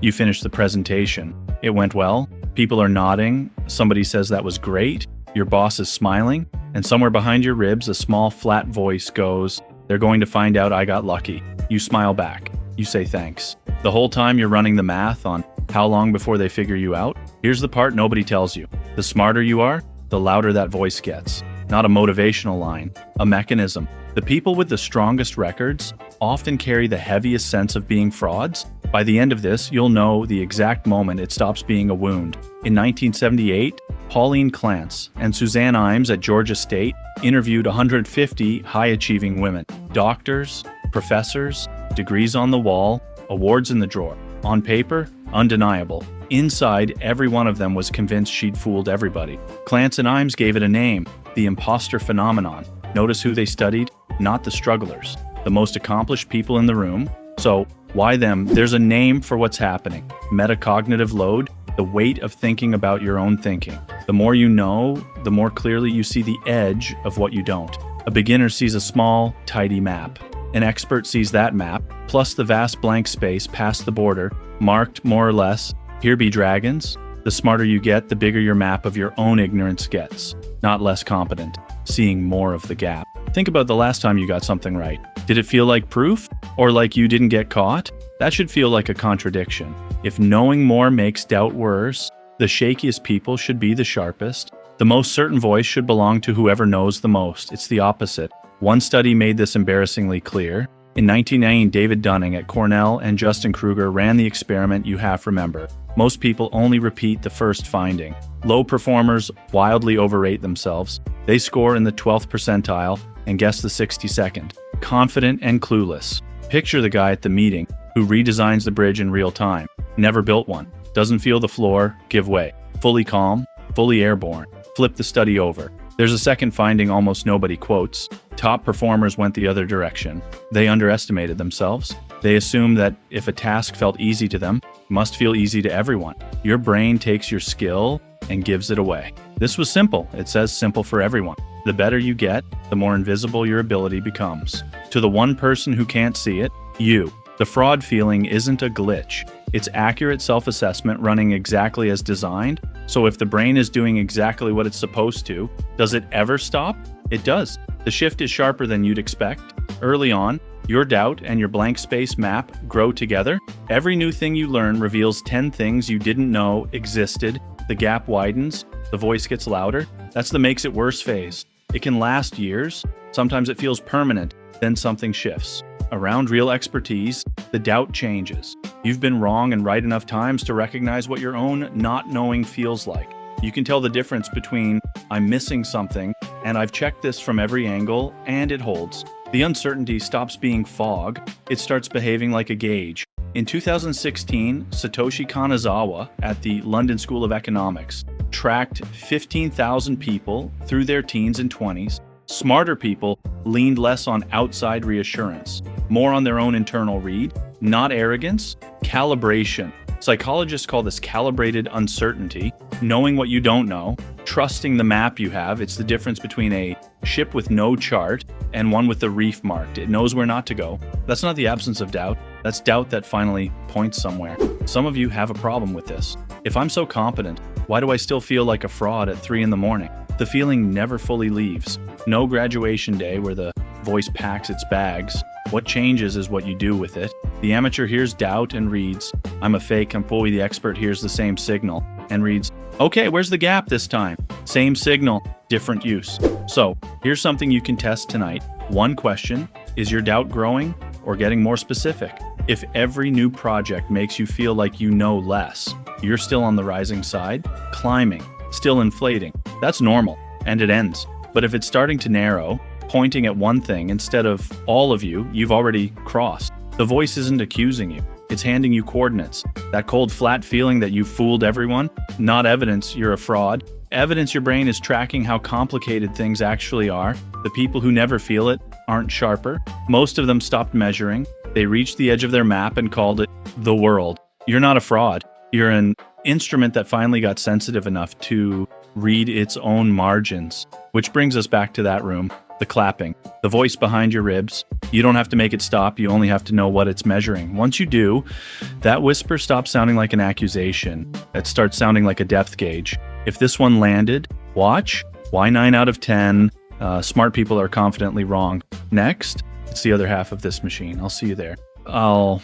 You finish the presentation. It went well. People are nodding. Somebody says that was great. Your boss is smiling. And somewhere behind your ribs, a small flat voice goes, "They're going to find out I got lucky." You smile back. You say thanks. The whole time you're running the math on how long before they figure you out. Here's the part nobody tells you. The smarter you are, the louder that voice gets. Not a motivational line, a mechanism. The people with the strongest records often carry the heaviest sense of being frauds. By the end of this, you'll know the exact moment it stops being a wound. In 1978, Pauline Clance and Suzanne Imes at Georgia State interviewed 150 high-achieving women. Doctors, professors, degrees on the wall, awards in the drawer. On paper, undeniable. Inside, every one of them was convinced she'd fooled everybody. Clance and Imes gave it a name, the imposter phenomenon. Notice who they studied? Not the strugglers, the most accomplished people in the room. So, why them? There's a name for what's happening. Metacognitive load, the weight of thinking about your own thinking. The more you know, the more clearly you see the edge of what you don't. A beginner sees a small, tidy map. An expert sees that map, plus the vast blank space past the border, marked more or less, "Here be dragons." The smarter you get, the bigger your map of your own ignorance gets. Not less competent, seeing more of the gap. Think about the last time you got something right. Did it feel like proof? Or like you didn't get caught? That should feel like a contradiction. If knowing more makes doubt worse, the shakiest people should be the sharpest. The most certain voice should belong to whoever knows the most. It's the opposite. One study made this embarrassingly clear. In 1990, David Dunning at Cornell and Justin Kruger ran the experiment you half remember. Most people only repeat the first finding. Low performers wildly overrate themselves. They score in the 12th percentile and guess the 62nd. Confident and clueless. Picture the guy at the meeting who redesigns the bridge in real time. Never built one. Doesn't feel the floor give way. Fully calm, fully airborne. Flip the study over. There's a second finding almost nobody quotes. Top performers went the other direction. They underestimated themselves. They assumed that if a task felt easy to them, it must feel easy to everyone. Your brain takes your skill and gives it away. This was simple. It says simple for everyone. The better you get, the more invisible your ability becomes. To the one person who can't see it, you. The fraud feeling isn't a glitch. It's accurate self-assessment running exactly as designed. So if the brain is doing exactly what it's supposed to, does it ever stop? It does. The shift is sharper than you'd expect. Early on, your doubt and your blank space map grow together. Every new thing you learn reveals 10 things you didn't know existed. The gap widens, the voice gets louder. That's the makes it worse phase. It can last years. Sometimes it feels permanent, then something shifts. Around real expertise, the doubt changes. You've been wrong and right enough times to recognize what your own not knowing feels like. You can tell the difference between "I'm missing something" and "I've checked this from every angle and it holds." The uncertainty stops being fog. It starts behaving like a gauge. In 2016, Satoshi Kanazawa at the London School of Economics tracked 15,000 people through their teens and 20s. Smarter people leaned less on outside reassurance, more on their own internal read, not arrogance, calibration. Psychologists call this calibrated uncertainty, knowing what you don't know, trusting the map you have. It's the difference between a ship with no chart and one with the reef marked. It knows where not to go. That's not the absence of doubt. That's doubt that finally points somewhere. Some of you have a problem with this. If I'm so competent, why do I still feel like a fraud at 3 a.m? The feeling never fully leaves. No graduation day where the voice packs its bags. What changes is what you do with it. The amateur hears doubt and reads, "I'm a fake," and Pauline the expert hears the same signal and reads, "Okay, where's the gap this time?" Same signal, different use. So, here's something you can test tonight. One question, is your doubt growing or getting more specific? If every new project makes you feel like you know less, you're still on the rising side, climbing, still inflating. That's normal, and it ends. But if it's starting to narrow, pointing at one thing instead of all of you, you've already crossed. The voice isn't accusing you. It's handing you coordinates. That cold, flat feeling that you've fooled everyone, not evidence you're a fraud. Evidence your brain is tracking how complicated things actually are. The people who never feel it aren't sharper. Most of them stopped measuring. They reached the edge of their map and called it the world. You're not a fraud. You're an instrument that finally got sensitive enough to read its own margins. Which brings us back to that room. the clapping, the voice behind your ribs. You don't have to make it stop. You only have to know what it's measuring. Once you do, that whisper stops sounding like an accusation. It starts sounding like a depth gauge. If this one landed, watch. Why 9 out of 10? Smart people are confidently wrong. Next, it's the other half of this machine. I'll see you there. I'll